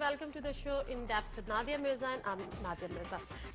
welcome to the show In Depth with Nadia Mirza and I'm Nadia Mirza.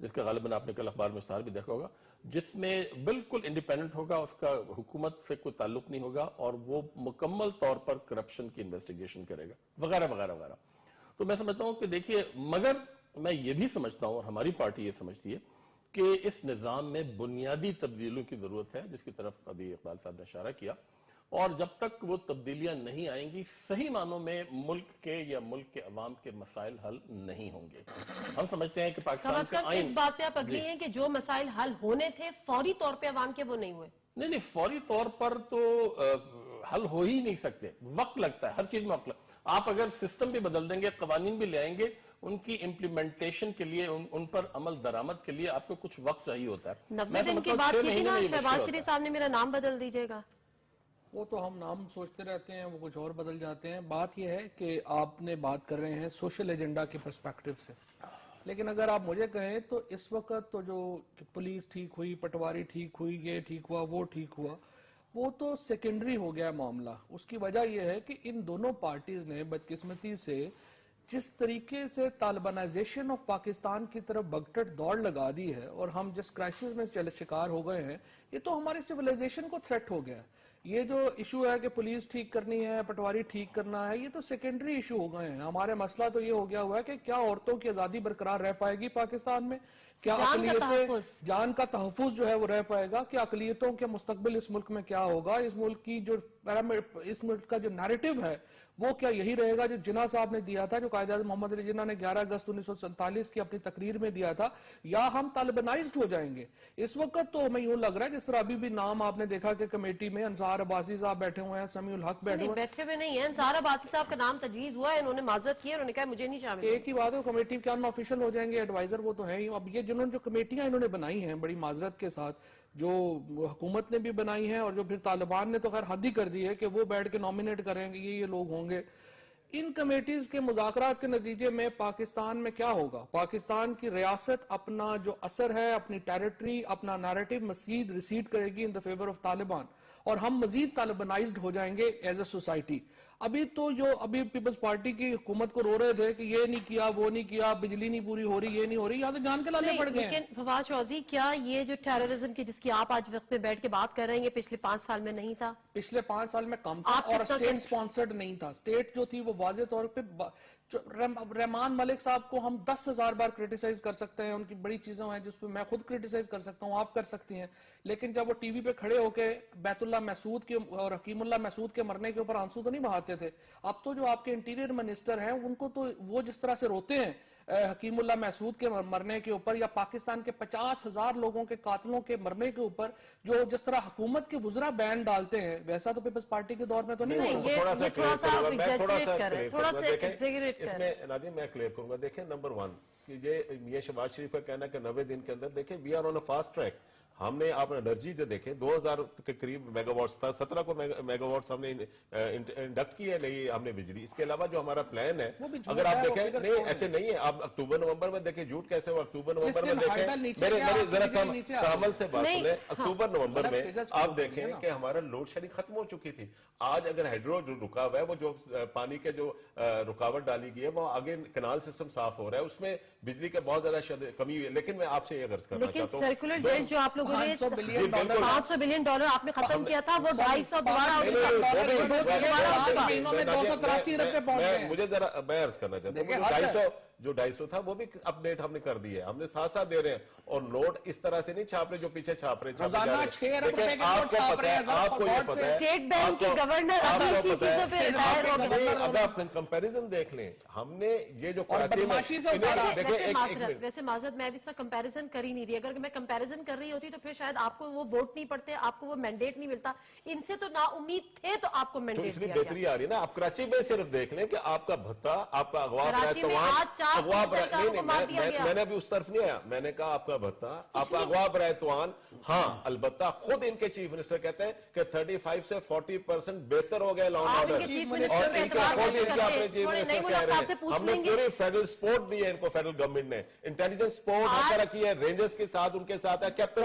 جس کا غالباً آپ نے کل اخبار میں اشتہار بھی دیکھا ہوگا، جس میں بالکل انڈیپینڈنٹ ہوگا، اس کا حکومت سے کوئی تعلق نہیں ہوگا اور وہ مکمل طور پر کرپشن کی انویسٹیگیشن کرے گا وغیرہ وغیرہ وغیرہ. تو میں سمجھتا ہوں کہ دیکھیے، مگر میں یہ بھی سمجھتا ہوں اور ہماری پارٹی یہ سمجھتی ہے کہ اس نظام میں بنیادی تبدیلیوں کی ضرورت ہے، جس کی طرف ابھی اقبال صاحب نے اشارہ کیا، اور جب تک وہ تبدیلیاں نہیں آئیں گی صحیح معنوں میں ملک کے یا ملک کے عوام کے مسائل حل نہیں ہوں گے. ہم سمجھتے ہیں کہ کم پاکستان از کا کم اس بات پہ آپ اگری ہیں کہ جو مسائل حل ہونے تھے فوری طور پہ عوام کے وہ نہیں ہوئے. نہیں فوری طور پر تو حل ہو ہی نہیں سکتے، وقت لگتا ہے ہر چیز میں وقت لگتا ہے. آپ اگر سسٹم بھی بدل دیں گے، قوانین بھی لے آئیں گے، ان کی امپلیمنٹیشن کے لیے، ان پر عمل درآمد کے لیے آپ کو کچھ وقت چاہیے ہوتا ہے. 90 دن کی بات کی تھی نا شہباز شریف صاحب نے، میرا نام بدل دیجیے گا. وہ تو ہم نام سوچتے رہتے ہیں، وہ کچھ اور بدل جاتے ہیں. بات یہ ہے کہ آپ نے بات کر رہے ہیں سوشل ایجنڈا کے پرسپیکٹو سے، لیکن اگر آپ مجھے کہیں تو اس وقت تو جو پولیس ٹھیک ہوئی، پٹواری ٹھیک ہوئی، یہ ٹھیک ہوا، وہ ٹھیک ہوا، وہ تو سیکنڈری ہو گیا معاملہ. اس کی وجہ یہ ہے کہ ان دونوں پارٹیز نے بدقسمتی سے جس طریقے سے طالبانائزیشن آف پاکستان کی طرف بغٹت دوڑ لگا دی ہے، اور ہم جس کرائسس میں شکار ہو گئے ہیں، یہ تو ہماری سویلائزیشن کو تھریٹ ہو گیا. یہ جو ایشو ہے کہ پولیس ٹھیک کرنی ہے، پٹواری ٹھیک کرنا ہے، یہ تو سیکنڈری ایشو ہو گئے ہیں. ہمارے مسئلہ تو یہ ہو گیا ہوا ہے کہ کیا عورتوں کی آزادی برقرار رہ پائے گی پاکستان میں، کیا جان کا تحفظ جو ہے وہ رہ پائے گا، کہ اقلیتوں کے مستقبل اس ملک میں کیا ہوگا، اس ملک کی جو اس ملک کا جو نیریٹو ہے وہ کیا یہی رہے گا جو جناح صاحب نے دیا تھا، جو قائد اعظم محمد علی جناح نے 11 اگست 1947 کی اپنی تقریر میں دیا تھا، یا ہم طالبانائزڈ ہو جائیں گے. اس وقت تو ہمیں یوں لگ رہا ہے جس طرح ابھی بھی نام آپ نے دیکھا کہ کمیٹی میں انصار عباسی صاحب بیٹھے ہوئے ہیں، سمیع الحق بیٹھے ہوئے ہیں. بیٹھے ہوئے نہیں ہیں، انصار عباسی صاحب کا نام تجویز ہوا ہے، انہوں نے معذرت کی ہے، انہوں نے کہا مجھے نہیں شامل. ایک ہی بات ہے، کمیٹی کے ان آفیشل ہو جائیں گے، ایڈوائزر وہ تو ہیں ہی. اب یہ جنہوں نے جو کمیٹیاں انہوں نے بنائی ہیں بڑی معذرت کے ساتھ، جو حکومت نے بھی بنائی ہیں اور جو پھر طالبان نے تو خیر حد ہی کر دی ہے کہ وہ بیٹھ کے نامینیٹ کریں گے یہ لوگ ہوں گے. ان کمیٹیز کے مذاکرات کے نتیجے میں پاکستان میں کیا ہوگا؟ پاکستان کی ریاست اپنا جو اثر ہے، اپنی ٹیریٹری، اپنا نیریٹو مزید ریسیڈ کرے گی ان دا فیور آف طالبان، اور ہم مزید طالبانائزڈ ہو جائیں گے ایز اے سوسائٹی. ابھی پیپلز پارٹی کی حکومت کو رو رہے تھے کہ یہ نہیں کیا، وہ نہیں کیا، بجلی نہیں پوری ہو رہی، یہ نہیں ہو رہی، یا تو جان کے لالے پڑ گئے ہیں. لیکن فواد چودھری، کیا یہ جو ٹیررزم کی جس کی آپ آج وقت میں بیٹھ کے بات کر رہے ہیں، یہ پچھلے 5 سال میں نہیں تھا؟ پچھلے 5 سال میں کم تھا، اور اسٹیٹ سپانسرڈ نہیں تھا. اسٹیٹ جو تھی وہ واضح طور پہ رحمان ملک صاحب کو ہم 10,000 بار کریٹیسائز کر سکتے ہیں، ان کی بڑی چیزیں ہیں جس پہ میں خود کریٹیسائز کر سکتا ہوں، آپ کر سکتی ہیں، لیکن جب وہ ٹی وی پہ کھڑے ہو کے بیت اللہ محسود کے اور حکیم اللہ محسود کے مرنے کے اوپر آنسو تو نہیں بہاتے تھے. اب تو جو آپ کے انٹیریئر منسٹر ہیں ان کو تو وہ جس طرح سے روتے ہیں حکیم اللہ محسود کے مرنے کے اوپر، یا پاکستان کے 50,000 لوگوں کے قاتلوں کے مرنے کے اوپر جو جس طرح حکومت کے وزراء بین ڈالتے ہیں، ویسا تو پیپلز پارٹی کے دور میں تو نہیں ہو رہا. اس میں نادیم میں کلیئر کروں گا. دیکھیں نمبر 1 کہ یہ میاں شہباز شریف کا کہنا کہ 90 دن کے اندر، دیکھیں we are on a fast track. ہم نے آپ انرجی جو دیکھیں 2000 کے قریب میگا واٹس تھا، 17 کو میگا واٹس ہم نے انڈکٹ کی ہے نئی ہم نے بجلی. اس کے علاوہ جو ہمارا پلان ہے، اگر آپ دیکھیں نہیں ایسے نہیں ہے. آپ اکتوبر نومبر میں دیکھیں جھوٹ کیسے ہوا. اکتوبر نومبر میں دیکھیں، میرے ذرا کامل سے بات سنیں. اکتوبر نومبر میں آپ دیکھیں کہ ہمارا لوڈ شیڈنگ ختم ہو چکی تھی. آج اگر ہائیڈرو جو رکا ہوا ہے، وہ جو پانی کے جو رکاوٹ ڈالی گئی ہے، وہ آگے کینال سسٹم صاف ہو رہا ہے، اس میں بجلی کا بہت زیادہ کمی ہوئی ہے. لیکن میں آپ سے یہ عرض کرنا چاہتا ہوں، سرکولر ڈیٹ جو آپ لوگوں نے $500 بلین آپ نے ختم کیا تھا، وہ 250 مجھے ذرا میں عرض کرنا چاہتا ہوں، جو 250 تھا وہ بھی اپڈیٹ ہم نے کر دی ہے. ہم نے ساتھ ساتھ دے رہے ہیں، اور نوٹ اس طرح سے نہیں چھاپ رہے جو پیچھے چھاپ رہے. آپ کو پتا ہے، آپ کو یہ پتا ہے، اسٹیٹ بینک کے گورنر اگر آپ کمپیریزن دیکھ لیں، ہم نے یہ جو کراچی میں ویسے معذرت میں بھی اس کا کمپیریزن کر ہی نہیں رہی. اگر میں کمپیریزن کر رہی ہوتی تو پھر شاید آپ کو وہ ووٹ نہیں پڑتے، آپ کو وہ مینڈیٹ نہیں ملتا. ان سے تو نا امید تھے تو آپ کو مینڈیٹ اس لیے بہتری آ رہی ہے نا. آپ کراچی میں صرف دیکھ لیں کہ آپ کا بھتہ، آپ کا اغوا میں نے ابھی اس طرف نہیں آیا. میں نے کہا آپ کا بھتہ، آپ کا اغوا برائتوان. ہاں البتہ خود ان کے چیف منسٹر کہتے ہیں کہ 35 سے 40% بہتر ہو گئے لا اینڈ آرڈر. ہم نے پوری فیڈرل سپورٹ دی ہے ان کو، فیڈرل گورنمنٹ نے انٹیلیجنس سپورٹ ہر طرح کی ہے، رینجرز کے ساتھ ان کے ساتھ ہے. کیپٹن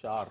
4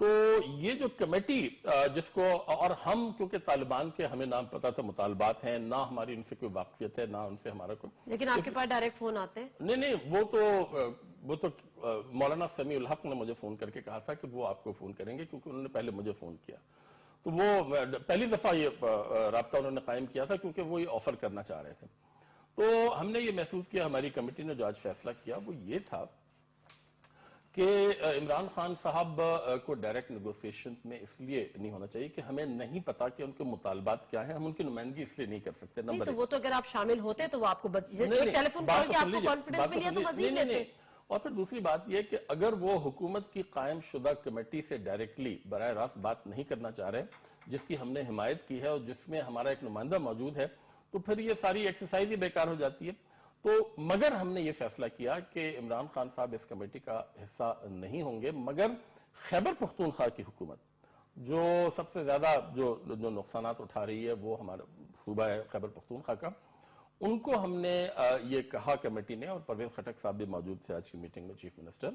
تو یہ جو کمیٹی جس کو، اور ہم کیونکہ طالبان کے ہمیں نام پتا تھا مطالبات ہیں، نہ ہماری ان سے کوئی واقفیت ہے، نہ ان سے ہمارا کوئی، لیکن آپ کے پاس ڈائریکٹ فون آتے ہیں؟ نہیں وہ تو مولانا سمیع الحق نے مجھے فون کر کے کہا تھا کہ وہ آپ کو فون کریں گے، کیونکہ انہوں نے پہلے مجھے فون کیا. تو وہ پہلی دفعہ یہ رابطہ انہوں نے قائم کیا تھا کیونکہ وہ یہ آفر کرنا چاہ رہے تھے. تو ہم نے یہ محسوس کیا، ہماری کمیٹی نے جو آج فیصلہ کیا وہ یہ تھا کہ عمران خان صاحب کو ڈائریکٹ نیگوسیشنز میں اس لیے نہیں ہونا چاہیے کہ ہمیں نہیں پتا کہ ان کے مطالبات کیا ہیں، ہم ان کی نمائندگی اس لیے نہیں کر سکتے. نہیں تو وہ تو اگر آپ شامل ہوتے تو وہ آپ کو ٹیلی فون کال کے آپ کو کانفیڈنس ملیا تو مزید لیتے. اور پھر دوسری بات یہ کہ اگر وہ حکومت کی قائم شدہ کمیٹی سے ڈائریکٹلی براہ راست بات نہیں کرنا چاہ رہے، جس کی ہم نے حمایت کی ہے اور جس میں ہمارا ایک نمائندہ موجود ہے، تو پھر یہ ساری ایکسرسائز ہی بیکار ہو جاتی ہے. تو مگر ہم نے یہ فیصلہ کیا کہ عمران خان صاحب اس کمیٹی کا حصہ نہیں ہوں گے، مگر خیبر پختونخوا کی حکومت جو سب سے زیادہ جو نقصانات اٹھا رہی ہے وہ ہمارا صوبہ ہے خیبر پختونخوا کا، ان کو ہم نے یہ کہا کمیٹی نے، اور پرویز خٹک صاحب بھی موجود تھے آج کی میٹنگ میں چیف منسٹر،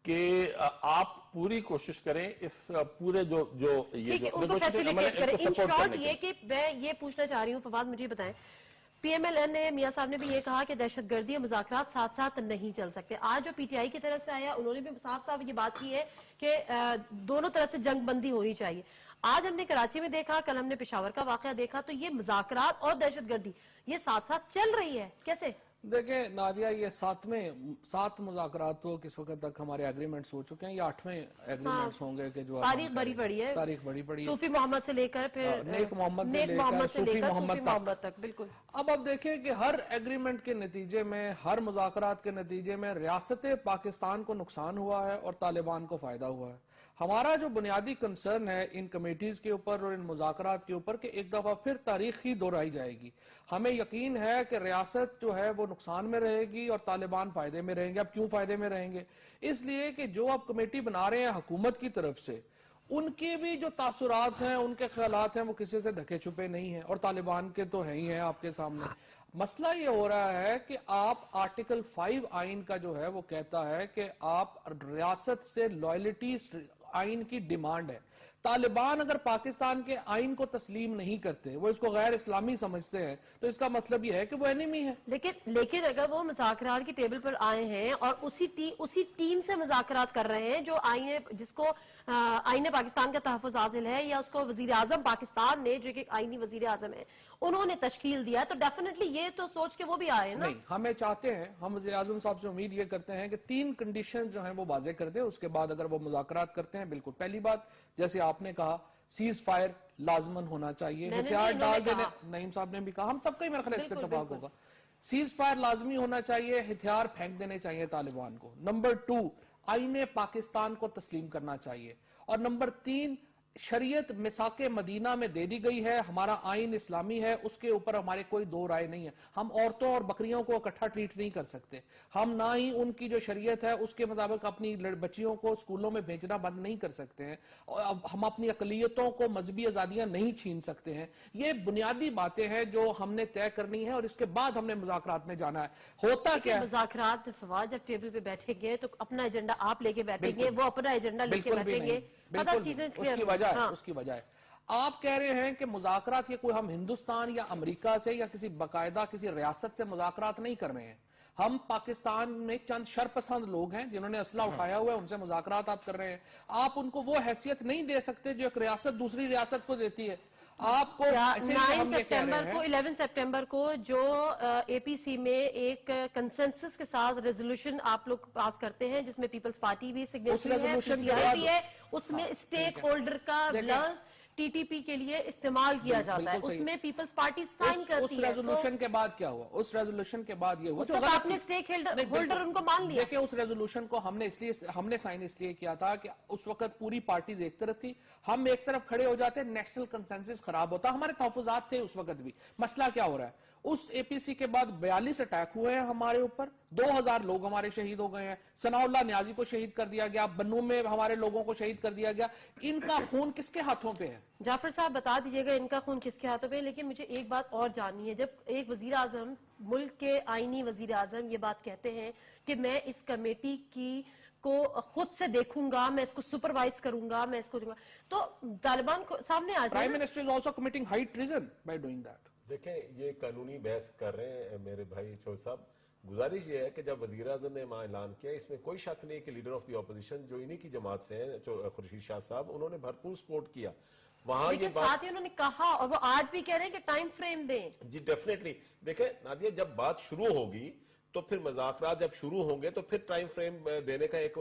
کہ آپ پوری کوشش کریں اس پورے جو ان کو فیسیلیٹیٹ کریں. ان شارٹ یہ کہ میں یہ پوچھنا چاہ رہی ہوں، فواد مجھے بتائیں، پی ایم ایل این نے، میاں صاحب نے بھی یہ کہا کہ دہشت گردی اور مذاکرات ساتھ ساتھ نہیں چل سکتے. آج جو پی ٹی آئی کی طرف سے آیا انہوں نے بھی صاف صاف یہ بات کی ہے کہ دونوں طرف سے جنگ بندی ہونی چاہیے. آج ہم نے کراچی میں دیکھا، کل ہم نے پشاور کا واقعہ دیکھا، تو یہ مذاکرات اور دہشت گردی یہ ساتھ ساتھ چل رہی ہے، کیسے؟ دیکھیں نادیہ، یہ 7 مذاکرات تو کس وقت تک ہمارے ایگریمنٹس ہو چکے ہیں، یہ 8ویں ایگریمنٹس ہوں گے کہ جو تاریخ بڑی پڑی ہے، تاریخ بڑی پڑی ہے، صوفی محمد سے لے کر پھر نیک محمد سے لے کر صوفی محمد تک. بالکل. اب آپ دیکھیں کہ ہر ایگریمنٹ کے نتیجے میں، ہر مذاکرات کے نتیجے میں ریاست پاکستان کو نقصان ہوا ہے اور طالبان کو فائدہ ہوا ہے. ہمارا جو بنیادی کنسرن ہے ان کمیٹیز کے اوپر اور ان مذاکرات کے اوپر کہ ایک دفعہ پھر تاریخ ہی دہرائی جائے گی. ہمیں یقین ہے کہ ریاست جو ہے وہ نقصان میں رہے گی اور طالبان فائدے میں رہیں گے. اب کیوں فائدے میں رہیں گے؟ اس لیے کہ جو آپ کمیٹی بنا رہے ہیں حکومت کی طرف سے، ان کے بھی جو تاثرات ہیں، ان کے خیالات ہیں، وہ کسی سے ڈھکے چھپے نہیں ہیں، اور طالبان کے تو ہیں ہی ہیں آپ کے سامنے. مسئلہ یہ ہو رہا ہے کہ آپ آرٹیکل 5 آئین کا جو ہے وہ کہتا ہے کہ آپ ریاست سے لائلٹی آئین کی ڈیمانڈ ہے. طالبان اگر پاکستان کے آئین کو تسلیم نہیں کرتے، وہ اس کو غیر اسلامی سمجھتے ہیں، تو اس کا مطلب یہ ہے کہ وہ اینیمی ہے. لیکن اگر وہ مذاکرات کی ٹیبل پر آئے ہیں اور اسی ٹیم سے مذاکرات کر رہے ہیں جو جس کو آئین پاکستان کا تحفظ حاصل ہے، یا اس کو وزیر اعظم پاکستان نے، جو کہ آئینی وزیر اعظم ہے، انہوں نے تشکیل دیا، تو ڈیفینیٹلی یہ تو سوچ کے وہ بھی آئے نا. نہیں، ہمیں چاہتے ہیں، ہم وزیر اعظم صاحب سے امید یہ کرتے ہیں کہ 3 کنڈیشن جو ہیں وہ واضح کر دیں، اس کے بعد اگر وہ مذاکرات کرتے ہیں. بالکل پہلی بات، جیسے آپ نے کہا، سیز فائر لازمن ہونا چاہیے. ہتھیار ڈال دینے، نعیم صاحب نے بھی کہا، ہم سب کا ہی میرا خیال اس پہ اتفاق ہوگا. سیز فائر لازمی ہونا چاہیے، ہتھیار پھینک دینے چاہیے طالبان کو. نمبر 2، آئین پاکستان کو تسلیم کرنا چاہیے. اور نمبر 3، شریعت میثاق مدینہ میں دے دی گئی ہے، ہمارا آئین اسلامی ہے، اس کے اوپر ہمارے کوئی دو رائے نہیں ہے. ہم عورتوں اور بکریوں کو اکٹھا ٹریٹ نہیں کر سکتے. ہم نہ ہی ان کی جو شریعت ہے اس کے مطابق اپنی بچیوں کو اسکولوں میں بھیجنا بند نہیں کر سکتے ہیں. ہم اپنی اقلیتوں کو مذہبی آزادیاں نہیں چھین سکتے ہیں. یہ بنیادی باتیں ہیں جو ہم نے طے کرنی ہے، اور اس کے بعد ہم نے مذاکرات میں جانا ہے. ہوتا کیا ہے، مذاکرات فواد جب ٹیبل پہ بیٹھیں گے تو اپنا ایجنڈا آپ لے کے بیٹھیں گے، وہ اپنا ایجنڈا لے کے بیٹھیں گے. اس کی وجہ ہے آپ کہہ رہے ہیں کہ مذاکرات، یہ کوئی ہم ہندوستان یا امریکہ سے یا کسی باقاعدہ کسی ریاست سے مذاکرات نہیں کر رہے ہیں. ہم پاکستان میں چند شرپسند لوگ ہیں جنہوں نے اسلحہ اٹھایا ہوا ہے، ان سے مذاکرات آپ کر رہے ہیں. آپ ان کو وہ حیثیت نہیں دے سکتے جو ایک ریاست دوسری ریاست کو دیتی ہے. آپ کو 11 سپٹمبر کو جو اے پی سی میں ایک کنسنسس کے ساتھ ریزولوشن آپ لوگ پاس کرتے ہیں، جس میں پیپلز پارٹی بھی سگنیچری ہے، اس میں اسٹیک ہولڈر کا لفظ ٹی ٹی پی کے لیے استعمال کیا جاتا ہے، اس میں پیپلز پارٹی سائن کرتی ہے. اس ریزولوشن کے بعد کیا ہوا؟ اس ریزولوشن کے بعد یہ ہوا، آپ نے اسٹیک ہولڈر ان کو مان لیا. دیکھیں، اس ریزولوشن کو ہم نے سائن اس لیے کیا تھا کہ اس وقت پوری پارٹیز ایک طرف تھی، ہم ایک طرف کھڑے ہو جاتے، نیشنل کنسنسس خراب ہوتا. ہمارے تحفظات تھے اس وقت بھی. مسئلہ کیا ہو رہا ہے؟ اس اے پی سی کے بعد 42 اٹیک ہوئے ہیں ہمارے اوپر، 2000 لوگ ہمارے شہید ہو گئے ہیں. ثناء اللہ نیازی کو شہید کر دیا گیا، بنو میں ہمارے لوگوں کو شہید کر دیا گیا. ان کا خون کس کے ہاتھوں پہ ہے؟ جعفر صاحب بتا دیجئے گا ان کا خون کس کے ہاتھوں پہ. لیکن مجھے ایک بات اور جاننی ہے، جب ایک وزیر اعظم، ملک کے آئینی وزیر اعظم یہ بات کہتے ہیں کہ میں اس کمیٹی کی کو خود سے دیکھوں گا, میں اس کو سپروائز کروں گا, میں اس کو تو طالبان کو سامنے آ جائے. Prime minister is also committing high treason by doing that. دیکھیں یہ قانونی بحث کر رہے ہیں میرے بھائی چھوڑ صاحب. گزارش یہ ہے کہ جب وزیر اعظم نے وہاں اعلان کیا, اس میں کوئی شک نہیں کہ لیڈر آف دی اپوزیشن جو انہی کی جماعت سے ہیں خورشید شاہ صاحب, انہوں نے بھرپور سپورٹ کیا وہاں. لیکن ساتھ ہی انہوں نے کہا, اور وہ آج بھی کہہ رہے ہیں کہ ٹائم فریم دیں. جی ڈیفینیٹلی. دیکھیں نادیہ, جب بات شروع ہوگی تو پھر مذاکرات جب شروع ہوں گے تو پھر ٹائم فریم دینے کا ایک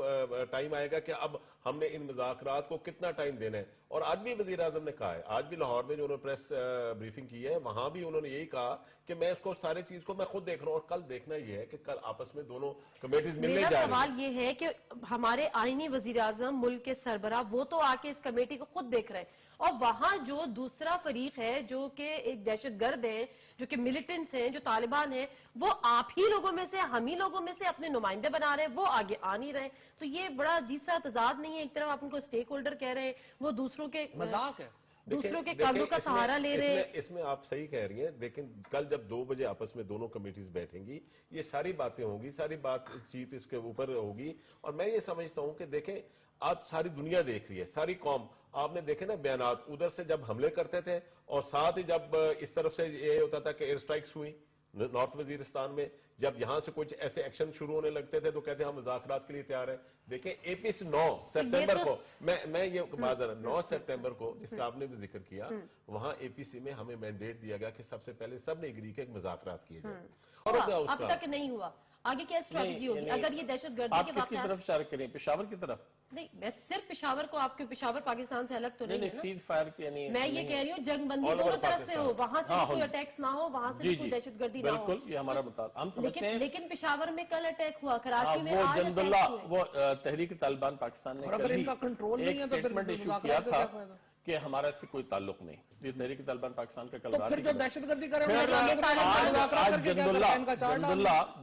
ٹائم آئے گا کہ اب ہم نے ان مذاکرات کو کتنا ٹائم دینا ہے. اور آج بھی وزیر اعظم نے کہا ہے, آج بھی لاہور میں جو انہوں نے پریس بریفنگ کی ہے وہاں بھی انہوں نے یہی کہا کہ میں اس کو سارے چیز کو میں خود دیکھ رہا ہوں, اور کل دیکھنا یہ ہے کہ کل آپس میں دونوں کمیٹیز ملنے میرا جا رہی ہیں. سوال یہ ہے کہ ہمارے آئینی وزیر اعظم ملک کے سربراہ وہ تو آ کے اس کمیٹی کو خود دیکھ رہے ہیں, اور وہاں جو دوسرا فریق ہے جو کہ ایک دہشت گرد ہیں, جو کہ ملیٹنٹس ہیں, جو طالبان ہیں, وہ آپ ہی لوگوں میں سے, ہم ہی لوگوں میں سے اپنے نمائندے بنا رہے ہیں, وہ آگے آ نہیں رہے. تو یہ بڑا عجیب سا تضاد نہیں ہے؟ ایک طرف آپ ان کو اسٹیک ہولڈر کہہ رہے ہیں, وہ دوسروں کے مذاق ہے, دوسروں کے کاندھوں کا سہارا لے رہے ہیں. اس میں آپ صحیح کہہ رہی ہیں, لیکن کل جب 2 بجے آپس میں دونوں کمیٹیز بیٹھیں گی, یہ ساری باتیں ہوں گی, ساری بات چیت اس کے اوپر ہوگی. اور میں یہ سمجھتا ہوں کہ دیکھیں آج ساری دنیا دیکھ رہی ہے, ساری قوم. آپ نے دیکھے نا بیانات, ادھر سے جب حملے کرتے تھے اور ساتھ ہی جب اس طرف سے یہ ہوتا تھا کہ ایئر سٹرائکس ہوئی نارتھ وزیرستان میں, جب یہاں سے کچھ ایسے ایکشن شروع ہونے لگتے تھے تو کہتے ہیں ہم مذاکرات کے لیے تیار ہیں. دیکھیں اے پی سی 9 سپٹمبر کو, میں یہ بات 9 سپٹمبر کو جس کا آپ نے بھی ذکر کیا, وہاں اے پی سی میں ہمیں مینڈیٹ دیا گیا کہ سب سے پہلے سب نے اگری کے مذاکرات کیے جائیں. اور اب تک نہیں ہوا. آگے کیا اسٹریٹجی ہوگی اگر یہ دہشت گردی آپ کے کس کی واقعات؟ طرف اشارہ کریں, پشاور کی طرف؟ نہیں, میں صرف پشاور کو, آپ کے پشاور پاکستان سے الگ تو نہیں ہے نا. سیز فائر کی یعنی میں یہ کہہ رہی ہوں جنگ بندی All over دونوں طرف سے ہو, پاکستان. وہاں سے بھی کوئی اٹیکس نہ ہو, وہاں سے بھی کوئی دہشت گردی نہ ہو. بالکل, یہ ہمارا مطالبہ. ہم سمجھتے ہیں لیکن پشاور میں کل اٹیک ہوا, کراچی میں وہ آج جند اٹیک اللہ, ہوئے. وہ تحریک طالبان پاکستان نے اور اگر ان کا کنٹرول نہیں ہے تو پھر اسٹیٹمنٹ ایشو کیا مذاکرات کا تھا کیا فائدہ؟ کہ ہمارا اس سے کوئی تعلق نہیں. یہ تحریک طالبان پاکستان کا کل تو رات پھر ہی جو کی دہشت گردی کرے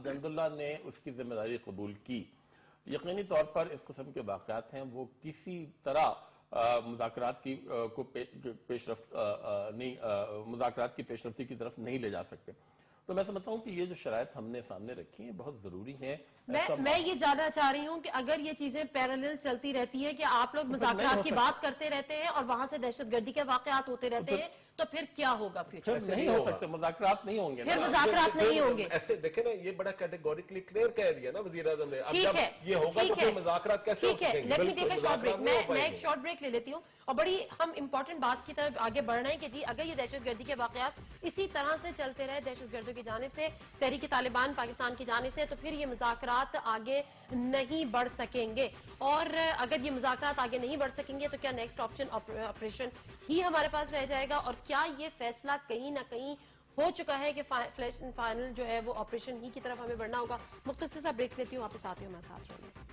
جند اللہ نے اس کی ذمہ داری قبول کی. یقینی طور پر اس قسم کے واقعات ہیں وہ کسی طرح مذاکرات کی پیشرفت نہیں, مذاکرات کی پیشرفتی کی طرف نہیں لے جا سکتے. تو میں سمجھتا ہوں کہ یہ جو شرائط ہم نے سامنے رکھی ہیں بہت ضروری ہیں. میں یہ جاننا چاہ رہی ہوں کہ اگر یہ چیزیں پیرالل چلتی رہتی ہیں کہ آپ لوگ مذاکرات کی بات کرتے رہتے ہیں اور وہاں سے دہشت گردی کے واقعات ہوتے رہتے ہیں, تو پھر کیا ہوگا فیوچر؟ نہیں ہو سکتے, مذاکرات نہیں ہوں گے. پھر مذاکرات نہیں ہوں گے. ایسے دیکھیں نا, یہ بڑا کیٹیگوریکلی کلیئر کہہ دیا نا وزیر اعظم نے. اب ٹھیک جب ہے, یہ ہوگا تو پھر مذاکرات کیسے ہو ٹھیک ہے. سکیں گے؟ Let me take a short break. میں میں ایک شارٹ بریک لے لیتی ہوں, اور بڑی ہم امپورٹنٹ بات کی طرف آگے بڑھ رہے ہیں کہ جی اگر یہ دہشت گردی کے واقعات اسی طرح سے چلتے رہے دہشت گردوں کی جانب سے, تحریک طالبان پاکستان کی جانب سے, تو پھر یہ مذاکرات آگے نہیں بڑھ سکیں گے. اور اگر یہ مذاکرات آگے نہیں بڑھ سکیں گے تو کیا نیکسٹ آپشن آپریشن ہی ہمارے پاس رہ جائے گا؟ اور کیا یہ فیصلہ کہیں نہ کہیں ہو چکا ہے کہ فائنل جو ہے وہ آپریشن ہی کی طرف ہمیں بڑھنا ہوگا؟ مختصر سا بریک لیتی ہوں, واپس آتے ہوں ہمارے ساتھ رہیے.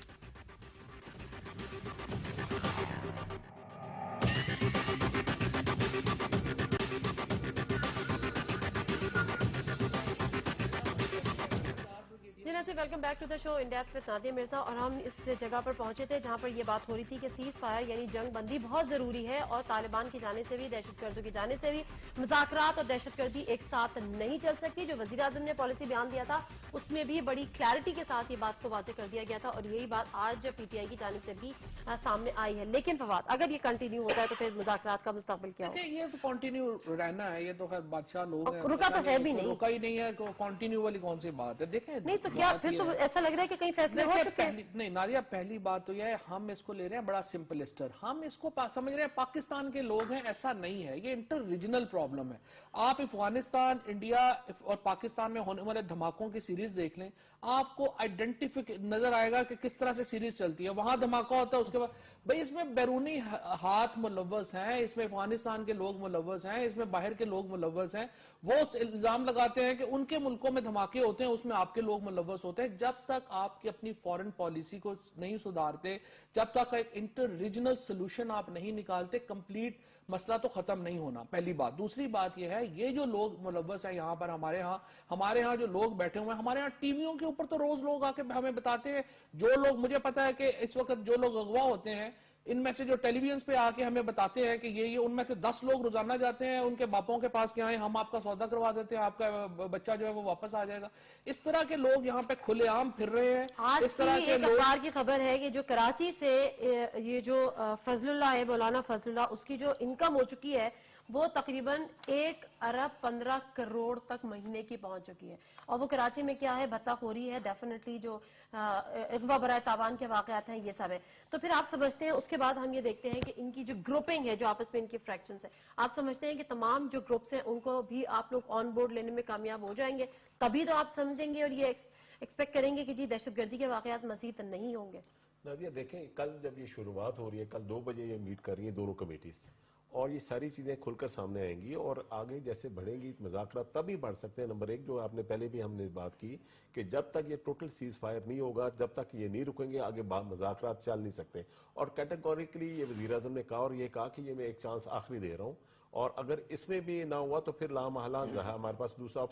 Welcome back to the show in depth with Nadia Mirza. اور ہم اس جگہ پر پہنچے تھے جہاں پر یہ بات ہو رہی تھی کہ سیز فائر یعنی جنگ بندی بہت ضروری ہے, اور طالبان کی جانب سے بھی دہشت گردوں کی جانب سے بھی مذاکرات اور دہشت گردی ایک ساتھ نہیں چل سکتی. جو وزیر اعظم نے پالیسی بیان دیا تھا اس میں بھی بڑی کلیئرٹی کے ساتھ یہ بات کو واضح کر دیا گیا تھا, اور یہی بات آج پی ٹی آئی کی جانب سے بھی سامنے آئی ہے. لیکن فواد, اگر یہ کنٹینیو ہوتا ہے تو پھر مذاکرات کا مستقبل کیا ہوگا؟ یہ تو کنٹینیو رہنا ہے, یہ تو خیر بادشاہ لوگ ہیں, رکا تو ہے بھی نہیں, رکا ہی نہیں ہے. کنٹینیو والی کون سی بات ہے؟ دیکھیں نہیں تو کیا پھر تو ایسا لگ رہا ہے کہ کہیں فیصلے ہو چکے ہیں. نہیں نادیہ, پہلی بات تو یہ ہے ہم اس کو لے رہے ہیں بڑا سمپلسٹر, ہم اس کو سمجھ رہے ہیں پاکستان کے لوگ ہیں. ایسا نہیں ہے, یہ انٹر ریجنل پرابلم ہے. آپ افغانستان, انڈیا اور پاکستان میں ہونے والے دھماکوں کی سیریز دیکھ لیں, آپ کو آئیڈینٹیفک نظر آئے گا کہ کس طرح سے سیریز چلتی ہے. وہاں دھماکہ ہوتا ہے, اس کے بعد بھئی اس میں بیرونی ہاتھ ملوث ہیں, اس میں افغانستان کے لوگ ملوث ہیں, اس میں باہر کے لوگ ملوث ہیں. وہ الزام لگاتے ہیں کہ ان کے ملکوں میں دھماکے ہوتے ہیں, اس میں آپ کے لوگ ملوث ہوتے ہیں. جب تک آپ کی اپنی فورن پالیسی کو نہیں سدھارتے, جب تک ایک انٹر ریجنل سلوشن آپ نہیں نکالتے, کمپلیٹ مسئلہ تو ختم نہیں ہونا. پہلی بات. دوسری بات یہ ہے, یہ جو لوگ ملوث ہیں یہاں پر, ہمارے ہاں جو لوگ بیٹھے ہوئے ہیں, ہمارے ہاں ٹی ویوں کے اوپر تو روز لوگ آ کے ہمیں بتاتے ہیں, جو لوگ, مجھے پتا ہے کہ اس وقت جو لوگ اغوا ہوتے ہیں ان میں سے جو ٹیلی ویژن پہ آ کے ہمیں بتاتے ہیں کہ یہ ان میں سے 10 لوگ روزانہ جاتے ہیں ان کے باپوں کے پاس کہ آئیں ہم آپ کا سودا کروا دیتے ہیں, آپ کا بچہ جو ہے وہ واپس آ جائے گا. اس طرح کے لوگ یہاں پہ کھلے عام پھر رہے ہیں. آج اس طرح کی کے ایک لوگ اخبار کی خبر ہے کہ جو کراچی سے یہ جو فضل اللہ ہے, مولانا فضل اللہ, اس کی جو انکم ہو چکی ہے وہ تقریباً 1 ارب 15 کروڑ تک مہینے کی پہنچ چکی ہے. اور وہ کراچی میں کیا ہے, بھتہ خوری ہے, ڈیفینیٹلی جو اغوا برائے تاوان کے واقعات ہیں یہ سب ہے. تو پھر آپ سمجھتے ہیں, اس کے بعد ہم یہ دیکھتے ہیں کہ ان کی جو گروپنگ ہے, جو آپس میں ان کی فریکشنز ہیں, آپ سمجھتے ہیں کہ تمام جو گروپس ہیں ان کو بھی آپ لوگ آن بورڈ لینے میں کامیاب ہو جائیں گے, تبھی تو آپ سمجھیں گے اور یہ ایکسپیکٹ کریں گے کہ جی دہشت گردی کے واقعات مزید نہیں ہوں گے. نادیہ دیکھیں, کل جب یہ شروعات ہو رہی ہے, کل 2 بجے یہ میٹ کر رہی ہیں دونوں کمیٹیز, اور یہ ساری چیزیں کھل کر سامنے آئیں گی اور آگے جیسے بڑھیں گی مذاکرات تبھی بڑھ سکتے ہیں. نمبر 1 جو آپ نے پہلے بھی ہم نے بات کی کہ جب تک یہ ٹوٹل سیز فائر نہیں ہوگا, جب تک یہ نہیں رکیں گے آگے مذاکرات چل نہیں سکتے. اور کیٹیگوریکلی یہ وزیر اعظم نے کہا, اور یہ کہا کہ یہ میں ایک چانس آخری دے رہا ہوں, اور اگر اس میں بھی نہ ہوا تو پھر لامحالہ ہمارے پاس دوسرا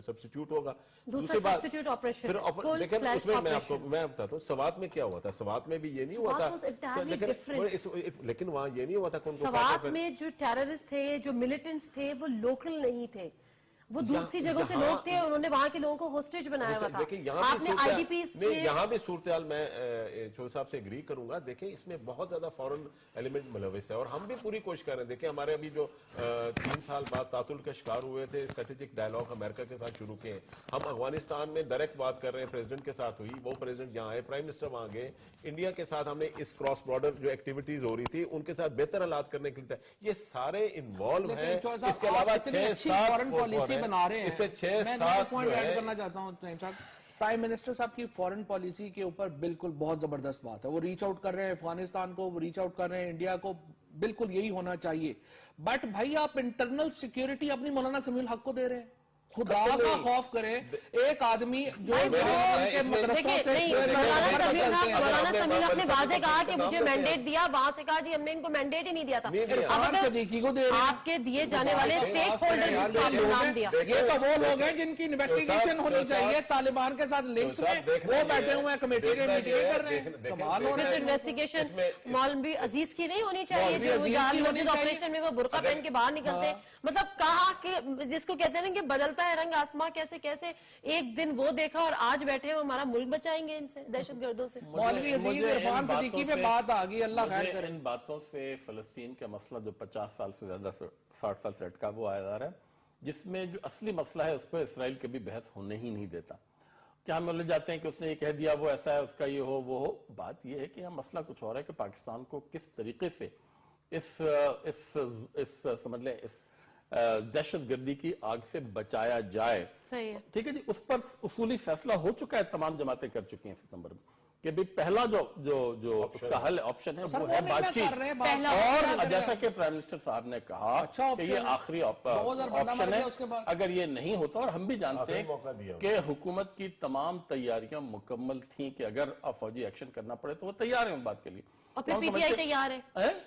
سبسٹیٹیوٹ ہوگا. دوسری بات پھر دیکھیں اس میں میں بتاتا ہوں سوات میں کیا ہوا تھا. سوات میں بھی یہ نہیں ہوا تھا, لیکن وہاں یہ نہیں ہوا تھا. سوات میں جو ٹیررسٹ تھے, جو ملیٹنٹس تھے, وہ لوکل نہیں تھے, وہ دوسری جگہوں سے لوگ تھے, انہوں نے وہاں کے لوگوں کو ہوسٹیج بنایا ہوا تھا. آپ نے آئی ڈی پیز یہاں بھی صورتحال میں چھوٹے صاحب سے اگری کروں گا. دیکھیں اس میں بہت زیادہ فورن ایلیمنٹ ملوث ہے, اور ہم بھی پوری کوشش کر رہے ہیں. دیکھیں ہمارے ابھی جو 3 سال بعد تعطل کا شکار ہوئے تھے, اسٹریٹجک ڈائلاگ امریکہ کے ساتھ شروع کیے. ہم افغانستان میں ڈائریکٹ بات کر رہے ہیں, پریزیڈنٹ کے ساتھ ہوئی, وہ پریزیڈنٹ یہاں آئے, پرائم منسٹر وہاں گئے. انڈیا کے ساتھ ہم نے اس کراس بارڈر جو ایکٹیویٹیز ہو رہی تھی ان کے ساتھ بہتر حالات کرنے کے لیے یہ سارے انوالو ہیں. اس کے علاوہ 6-7 فورن پالیسی بنا رہے ہیں. اس سے 6-7 پوائنٹ ایڈ کرنا چاہتا ہوں. پرائم منسٹر صاحب کی فورن پالیسی کے اوپر بالکل بہت زبردست بات ہے. وہ ریچ آؤٹ کر رہے ہیں افغانستان کو, وہ ریچ آؤٹ کر رہے ہیں انڈیا کو, بالکل یہی ہونا چاہیے. بٹ بھائی آپ انٹرنل سیکیورٹی اپنی مولانا سمیع الحق کو دے رہے ہیں. خدا کا خوف کریں, ایک آدمی جو مولانا سمیع الحق نے واضح کہا کہ مجھے مینڈیٹ دیا, وہاں سے کہا جی ہم نے ان کو مینڈیٹ ہی نہیں دیا تھا. آپ کے دیے جانے والے اسٹیک ہولڈر نام دیا. یہ تو وہ لوگ ہیں جن کی انویسٹیگیشن ہونی چاہیے, طالبان کے ساتھ لنکس میں وہ بیٹھے ہوئے ہیں کمیٹی کے میٹنگ کر رہے ہیں. کمال ہو رہا ہے. انویسٹیگیشن مولوی عزیز کی نہیں ہونی چاہیے جو آپریشن میں وہ برقع پہن کے باہر نکلتے, مطلب کہا کہ جس کو کہتے ہیں کہ بدلتا ہے رنگ آسماں کیسے کیسے, ایک دن وہ دیکھا اور آج بیٹھے ہیں ہمارا ملک بچائیں گے ان سے, دہشت گردوں سے. مولوی عزیز عرفان صدیقی پہ بات آ گئی, اللہ خیر کرے. ان باتوں سے فلسطین کا مسئلہ جو 50 سال سے زیادہ 60 سال سے اٹکا وہ آیا جا رہا ہے, جس میں جو اصلی مسئلہ ہے اس پہ اسرائیل کبھی بحث ہونے ہی نہیں دیتا. کیا ہم لے جاتے ہیں کہ اس نے یہ کہہ دیا وہ ایسا ہے, اس کا یہ ہو وہ ہو. بات یہ ہے کہ یہاں مسئلہ کچھ اور ہے کہ پاکستان کو کس طریقے سے اس سمجھ لیں اس دہشت گردی کی آگ سے بچایا جائے. ٹھیک ہے جی, اس پر اصولی فیصلہ ہو چکا ہے, تمام جماعتیں کر چکی ہیں ستمبر میں کہ بھی پہلا جو اس کا حل آپشن ہے وہ ہے بات چیت. اور جیسا کہ پرائم منسٹر صاحب نے کہا کہ یہ آخری آپشن ہے, اگر یہ نہیں ہوتا, اور ہم بھی جانتے ہیں کہ حکومت کی تمام تیاریاں مکمل تھیں کہ اگر فوجی ایکشن کرنا پڑے تو وہ تیار ہیں اس بات کے لیے. اور پھر پی ٹی آئی تیار ہے,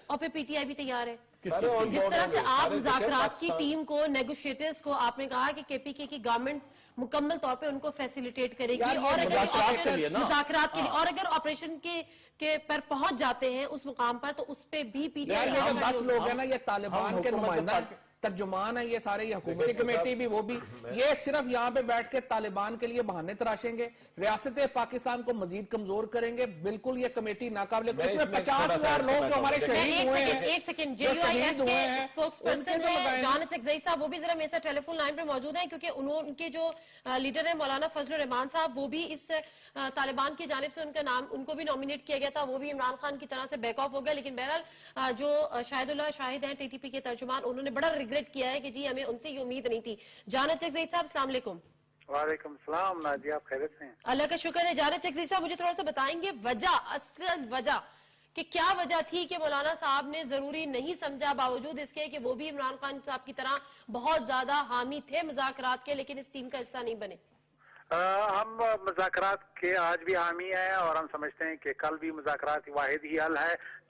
اور پھر پی ٹی آئی بھی تیار ہے. جس طرح سے آپ مذاکرات کی ٹیم کو, نیگوشیٹرز کو, آپ نے کہا کہ کے پی کے کی گورنمنٹ مکمل طور پہ ان کو فیسیلیٹیٹ کرے گی, اور اگر مذاکرات کے لیے اور اگر آپریشن کے پر پہنچ جاتے ہیں اس مقام پر تو اس پہ بھی پی ٹی آئی. یہ جو 10 لوگ ہیں نا, یہ طالبان کے نمائندہ ترجمان ہے, یہ سارے, یہ حکومتی کمیٹی بھی, وہ بھی, یہ صرف یہاں پہ بیٹھ کے طالبان کے لیے بہانے تراشیں گے, ریاست پاکستان کو مزید کمزور کریں گے. بالکل یہ کمیٹی ناقابل, اس میں 50,000 لوگ جو ہمارے شہید ہوئے ہیں. ایک second, J U I F کے اسپوکس پرسن ہیں جان چکزئی صاحب, وہ بھی ذرا میرے ساتھ ٹیلی فون لائن پہ موجود ہیں, کیونکہ ان کے جو لیڈر ہیں مولانا فضل الرحمان صاحب, وہ بھی اس طالبان کی جانب سے ان کا نام, ان کو بھی نامینیٹ کیا گیا تھا, وہ بھی عمران خان کی طرح سے بیک آف ہو گیا. لیکن بہرحال جو شاہد اللہ شاہد ہیں ٹی ٹی پی کے ترجمان, انہوں نے بڑا ریگریٹ کیا ہے کہ جی ہمیں ان سے یہ امید نہیں تھی. جانا چکزئی صاحب السلام علیکم. وعلیکم السلام نادیہ, آپ خیریت سے ہیں؟ اللہ کا شکر ہے. جانا چکزئی صاحب مجھے تھوڑا سا بتائیں گے وجہ, اصل وجہ کہ کیا وجہ تھی کہ مولانا صاحب نے ضروری نہیں سمجھا, باوجود اس کے کہ وہ بھی عمران خان صاحب کی طرح بہت زیادہ حامی تھے مذاکرات کے, لیکن اس ٹیم کا حصہ نہیں بنے. ہم مذاکرات کے آج بھی حامی ہیں, اور ہم سمجھتے ہیں کہ کل بھی مذاکرات واحد ہی حل ہے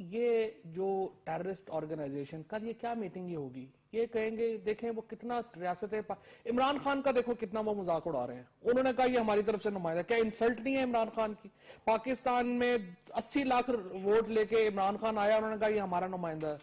یہ جو ٹیررسٹ آرگنائزیشن کل یہ کیا میٹنگ یہ ہوگی, یہ کہیں گے دیکھیں وہ کتنا ریاست ہے. عمران خان کا دیکھو کتنا وہ مذاق اڑا رہے ہیں, انہوں نے کہا یہ ہماری طرف سے نمائندہ, کیا انسلٹ نہیں ہے عمران خان کی؟ پاکستان میں 80 لاکھ ووٹ لے کے عمران خان آیا, انہوں نے کہا یہ ہمارا نمائندہ ہے.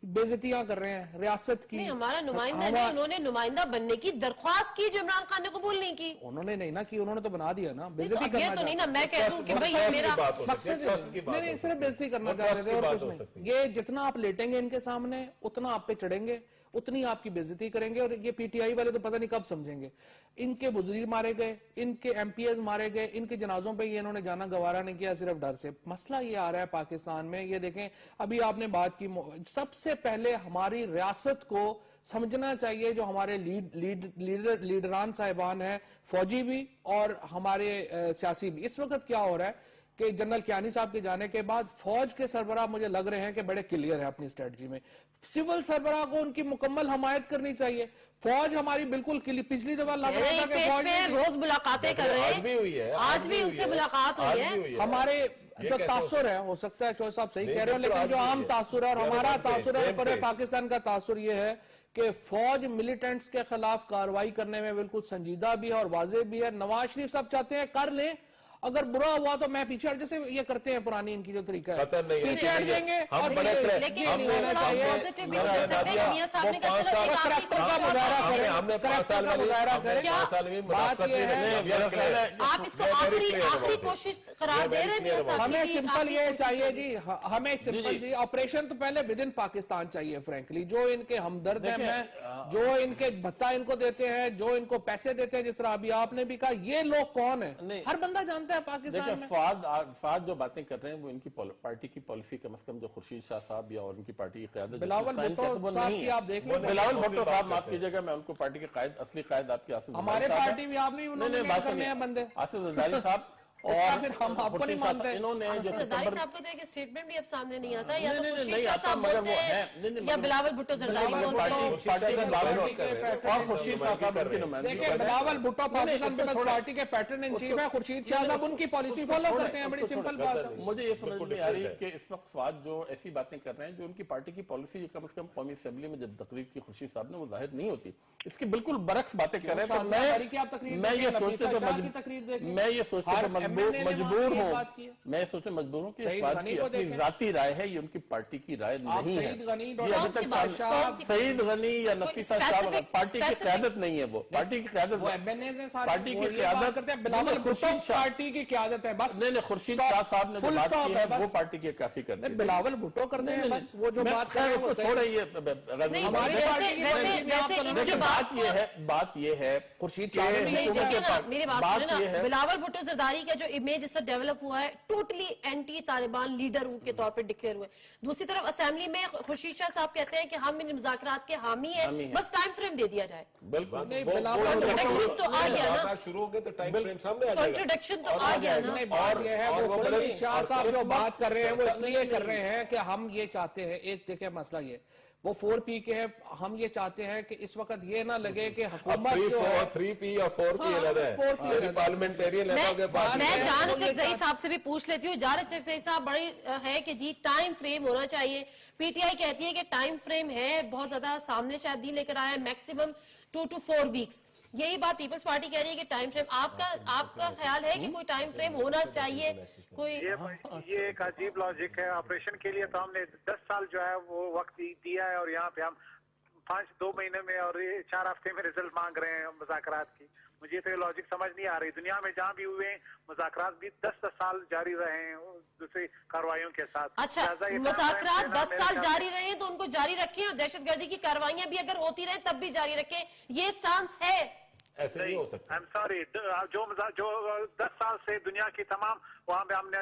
بےزتیاں کر رہے ہیں ریاست کی. نہیں ہمارا نمائندہ نہیں, انہوں نے نمائندہ بننے کی درخواست کی جو عمران خان نے قبول نہیں کی. انہوں نے نہیں نا کی, انہوں نے تو بنا دیا نا. بےزتی یہ کرنا تو نہیں نا میں کہہ دوں کہ بھئی یہ میرا مقصد نہیں, صرف بےزتی کرنا چاہ رہے تھے اور کچھ نہیں. یہ جتنا آپ لیٹیں گے ان کے سامنے اتنا آپ پہ چڑھیں گے, اتنی آپ کی بےزتی کریں گے. اور یہ پی ٹی آئی والے تو پتہ نہیں کب سمجھیں گے. ان کے وزیر مارے گئے, ان کے ایم پی ایز مارے گئے, ان کے جنازوں پہ یہ انہوں نے جانا گوارا نہیں کیا صرف ڈر سے. مسئلہ یہ آ رہا ہے پاکستان میں, یہ دیکھیں ابھی آپ نے بات کی, سب سے پہلے ہماری ریاست کو سمجھنا چاہیے جو ہمارے لیڈران صاحبان ہیں, فوجی بھی اور ہمارے سیاسی بھی. اس وقت کیا ہو رہا ہے کہ جنرل کیانی صاحب کے جانے کے بعد فوج کے سربراہ مجھے لگ رہے ہیں کہ بڑے کلیئر ہیں اپنی اسٹریٹجی میں. سول سربراہ کو ان کی مکمل حمایت کرنی چاہیے. فوج ہماری بالکل پچھلی دفعہ لگ رہا تھا کہ فوج روز ملاقاتیں کر رہے آج بھی ہوئی ہے, ہیں, آج بھی ان سے ملاقات ہوئی ہے. ہمارے جو تاثر ہے, ہو سکتا ہے چوہے صاحب صحیح کہہ رہے ہو, لیکن جو عام تاثر ہے اور ہمارا تاثر ہے پورے پاکستان کا تاثر یہ ہے کہ فوج ملیٹنٹس کے خلاف کارروائی کرنے میں بالکل سنجیدہ بھی ہے اور واضح بھی ہے. نواز شریف صاحب چاہتے ہیں کر لیں, اگر برا ہوا تو میں پیچھے ہٹ, جیسے یہ کرتے ہیں پرانی ان کی جو طریقہ ہے, پیچھے ہٹ جائیں گے. اور لیکن پازیٹیو بھی ہو سکتے ہیں. میاں صاحب نے کہا چلو ایک آخری بات یہ ہے آپ اس کو آخری کوشش قرار دے رہے ہیں میاں صاحب. ہمیں سمپل یہ چاہیے جی, ہمیں سمپل جی آپریشن تو پہلے ود ان پاکستان چاہیے. فرینکلی جو ان کے ہمدرد ہیں, جو ان کے بھتہ ان کو دیتے ہیں, جو ان کو پیسے دیتے ہیں, جس طرح ابھی آپ نے بھی کہا, یہ لوگ کون ہیں؟ ہر بندہ جانتا ہے پاکستان میں. فہد جو باتیں کر رہے ہیں وہ ان کی پارٹی کی پالیسی, کم از کم جو خورشید شاہ صاحب یا اور ان کی پارٹی کی قیادت بلاول بھٹو صاحب کی آپ دیکھ لیں. بلاول بھٹو صاحب معاف کیجیے گا, میں ان کو پارٹی کے قائد, اصلی قائد آپ کے آصف زرداری ہمارے پارٹی بھی آپ نہیں, انہوں نے کرنے ہیں بندے آصف زرداری صاحب اور پھر ہم آپ کو نہیں مانتے. انہوں نے زرداری صاحب کو تو ایک اسٹیٹمنٹ بھی اب سامنے نہیں آتا, یا تو خورشید شاہ صاحب بولتے ہیں یا بلاول بھٹو زرداری بولتے ہیں. اور خورشید شاہ صاحب ان کی نمائندگی. دیکھیں بلاول بھٹو پاکستان پیپلز پارٹی کے پیٹرن ان چیف ہے, خورشید شاہ صاحب ان کی پالیسی فالو کرتے ہیں. بڑی سمپل بات ہے. مجھے یہ سمجھ نہیں آ رہی کہ اس وقت فہد جو ایسی باتیں کر رہے ہیں جو ان کی پارٹی کی پالیسی کم از کم قومی اسمبلی میں جب تقریر کی خورشید صاحب نے وہ ظاہر نہیں ہوتی, اس کی بالکل برعکس باتیں کر رہے ہیں. میں یہ سوچتے مجبور میں سوچنے مجبور ہوں کہ فہد کی اپنی ذاتی رائے ہے, یہ ان کی پارٹی کی رائے نہیں ہے. سعید غنی یا نفیسہ صاحب پارٹی کی قیادت نہیں ہے, وہ پارٹی کی قیادت پارٹی کی قیادت بلاول بھٹو پارٹی کی قیادت ہے بس. نہیں خورشید شاہ صاحب نے جو بات کی ہے وہ پارٹی کی عکاسی کرتے ہیں. بلاول بھٹو کرتے ہیں بس, وہ جو بات کر رہے ہیں وہ چھوڑے. بات یہ ہے خورشید میری بات سنیں, بلاول بھٹو زرداری کا جو امیج اس سے ڈیولپ ہوا ہے ٹوٹلی اینٹی طالبان لیڈر کے طور پر ڈکلیئر ہوئے. دوسری طرف اسمبلی میں خورشید شاہ صاحب کہتے ہیں کہ ہم ان مذاکرات کے حامی ہیں, بس ٹائم فریم دے دیا جائے. بالکل تو آ گیا نا, شروع ہو گئے تو ٹائم فریم سامنے آ جائے گا. کنٹرڈکشن تو آ گیا نا. بات یہ ہے وہ خورشید شاہ صاحب جو بات کر رہے ہیں وہ اس لیے کر رہے ہیں کہ ہم یہ چاہتے ہیں, ایک دیکھیں مسئلہ یہ وہ 4P کے ہیں, ہم یہ چاہتے ہیں کہ اس وقت یہ نہ لگے کہ حکومت جو ہے 3P یا 4P علیحدہ ہے, پارلیمنٹیرین میں جان چکزئی صاحب سے بھی پوچھ لیتی ہوں. جان چکزئی صاحب بڑی ہے کہ جی ٹائم فریم ہونا چاہیے. پی ٹی آئی کہتی ہے کہ ٹائم فریم ہے بہت زیادہ, سامنے شاید نہیں لے کر آیا, میکسیمم 2 to 4 weeks. یہی بات پیپلز پارٹی کہہ رہی ہے کہ ٹائم فریم, آپ کا خیال ہے کہ کوئی ٹائم فریم ہونا چاہیے کوئی؟ یہ ایک عجیب لاجک ہے. آپریشن کے لیے تو ہم نے 10 سال جو ہے وہ وقت دیا ہے, اور یہاں پہ ہم 2 مہینے میں اور 4 ہفتے میں رزلٹ مانگ رہے ہیں مذاکرات کی. مجھے تو یہ لاجک سمجھ نہیں آ رہی. دنیا میں جہاں بھی ہوئے ہیں مذاکرات بھی 10 سال جاری رہے ہیں دوسری کارروائیوں کے ساتھ. اچھا مذاکرات 10 سال جاری رہے ہیں تو ان کو جاری رکھیں, اور دہشت گردی کی کارروائیاں بھی اگر ہوتی رہیں تب بھی جاری رکھیں, یہ سٹانس ہے. ایسے نہیں ہو سکتا. I'm sorry, جو 10 سال سے دنیا کی تمام وہاں پہ ہم نے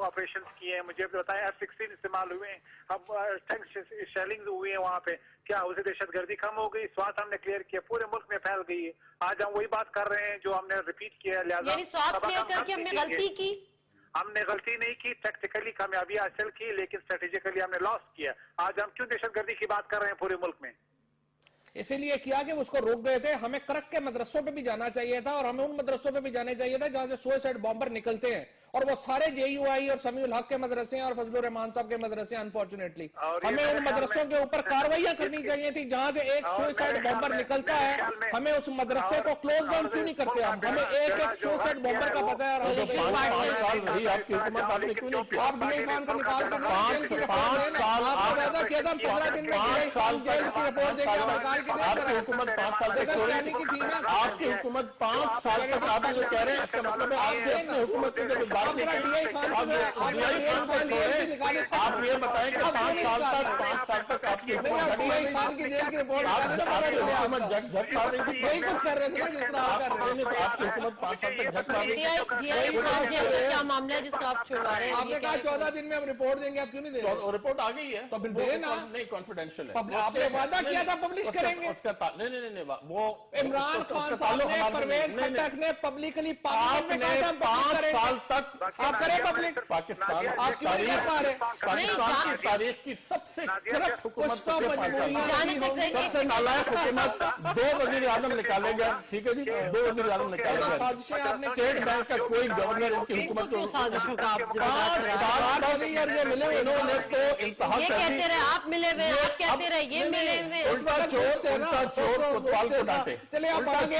آپریشن کیے ہیں, مجھے بتائیں F-16 استعمال ہوئے ہیں, اب ٹینک شیلنگ ہوئی ہیں وہاں پہ, کیا اسے دہشت گردی کم ہو گئی؟ سوات ہم نے کلیئر کیا, پورے ملک میں پھیل گئی ہے. آج ہم وہی بات کر رہے ہیں جو ہم نے ریپیٹ کیا ہے. لہٰذا یعنی سوات کلیئر کر کے ہم نے غلطی کی, ہم نے غلطی نہیں کی, ٹیکٹیکلی کامیابی حاصل کی, لیکن اسٹریٹجیکلی ہم نے لاس کیا. آج ہم کیوں دہشت گردی کی بات کر رہے ہیں پورے ملک میں؟ اسی لیے کیا کہ اس کو روک گئے تھے. ہمیں کرک کے مدرسوں پہ بھی جانا چاہیے تھا, اور ہمیں ان مدرسوں پہ بھی جانے چاہیے تھا جہاں سے سوئسائڈ بامبر نکلتے ہیں, اور وہ سارے JUI اور سمیع الحق کے مدرسے ہیں اور فضل الرحمان صاحب کے مدرسے ہیں انفارچونیٹلی. ہمیں ان مدرسوں کے اوپر کاروائیاں کرنی چاہیے تھی جہاں سے ایک سوئسائڈ بمبر نکلتا ہے. ہمیں اس مدرسے کو کلوز ڈاؤن کیوں نہیں کرتے ہم؟ ہمیں ایک سوئسائڈ بمبر کا پتہ ہے. آپ کی حکومت آپ نے کیوں نہیں کیا؟ آپ بنی خان کو نکال کر 5 سال آپ نے وعدہ کیا تھا 15 دن میں 5 سال جیل کی رپورٹ دے کے نکال کے آپ کی حکومت 5 سال تک آپ کی حکومت 5 سال تک آپ جو کہہ رہے ہیں اس کا مطلب ہے آپ نے اپنی حکومت کی جب بات نہیں کی. آپ یہ بتائیں کہ 5 سال تک آپ کی حکومت جھک جھک پا رہی تھی. وہی کچھ کر رہے تھے جس طرح آپ کر رہے نہیں تو آپ کی حکومت 5 سال تک جھک پا رہی تھی. کیا معاملہ ہے جس کو آپ چھڑوا رہے ہیں؟ آپ نے کہا 14 دن میں ہم رپورٹ دیں گے, آپ کیوں نہیں دے رہے؟ رپورٹ آ گئی ہے تو پھر دے نا. نہیں کانفیڈینشیل ہے. آپ نے وعدہ کیا تھا پبلش کریں گے. نہیں وہ عمران خان صاحب نے پرویز خٹک نے پبلکلی آپ نے 5 سال تک آپ کریں پبلک. پاکستان آپ کیوں نہیں کر پا رہے؟ پاکستان کی تاریخ کی سب سے کرپٹ حکومت کچھ تو مجبوریاں سب سے نالائق حکومت 2 وزیر اعظم نکالے گئے. ٹھیک ہے جی 2 وزیر اعظم نکالے گئے. سازشیں آپ نے اسٹیٹ بینک کا کوئی گورنر ان کی حکومت کو سازشوں کا آپ 5 یہ کہتے رہے آپ ملے ہوئے, آپ کہتے رہے یہ ملے ہوئے. چور کوتوال کو ڈانٹے. چلے آپ آگے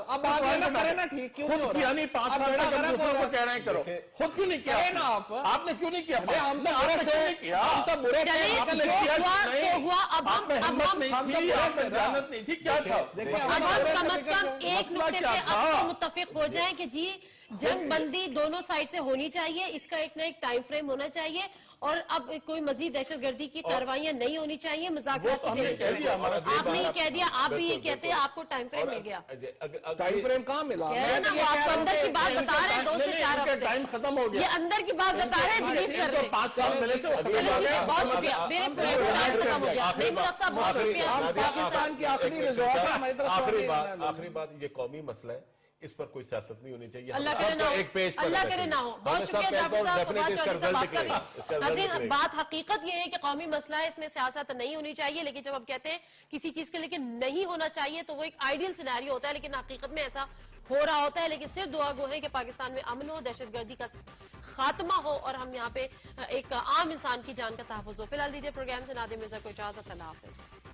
اب آگے نہ کریں نا. ٹھیک کیوں خود کیا نہیں 5 سال تک ہم دوسروں کو کہہ رہے ہیں کرو. خود کیوں نہیں کیا نا آپ نے کیوں نہیں کیا؟ ہم تو آپ نے کیوں نہیں کیا؟ ہم تو برے ہوا. اب ہم جانت نہیں تھی کیا تھا. کم از کم ایک نقطے پہ اب متفق ہو جائیں کہ جی جنگ بندی دونوں سائڈ سے ہونی چاہیے, اس کا ایک نہ ایک ٹائم فریم ہونا چاہیے, اور اب کوئی مزید دہشت گردی کی کاروائیاں نہیں ہونی چاہیے. مذاکرات آپ نے یہ کہہ دیا, آپ بھی یہ کہتے ہیں آپ کو ٹائم فریم مل گیا. ٹائم فریم کہاں ملا؟ آپ کو اندر کی بات بتا رہے ہیں 2 سے 4 ہفتے. ٹائم ختم ہو گیا. یہ اندر کی بات بتا رہے ہیں, بلیو کر رہے ہیں. 5 سال ملے تھے. بہت شکریہ, میرے ٹائم ختم ہو گیا. نہیں ملک صاحب بہت شکریہ. پاکستان کی آخری ریزورٹ ہے ہماری طرف. آخری بات یہ قومی مسئلہ ہے, اس پر کوئی سیاست نہیں ہونی چاہیے. اللہ کرے نہ ہو, ایک پیج اللہ کرے نہ ہو. بہت شکریہ جعفر صاحب, آپ کا بھی. ناظرین, بات حقیقت یہ ہے کہ قومی مسئلہ ہے, اس میں سیاست نہیں ہونی چاہیے, لیکن جب ہم کہتے ہیں کسی چیز کے لیکن نہیں ہونا چاہیے تو وہ ایک آئیڈیل سینیریو ہوتا ہے, لیکن حقیقت میں ایسا ہو رہا ہوتا ہے. لیکن صرف دعا گو ہے کہ پاکستان میں امن ہو, دہشت گردی کا خاتمہ ہو, اور ہم یہاں پہ ایک عام انسان کی جان کا تحفظ ہو. فی الحال دیجیے پروگرام سے نادر مرزا کو اجازت. اللہ حافظ.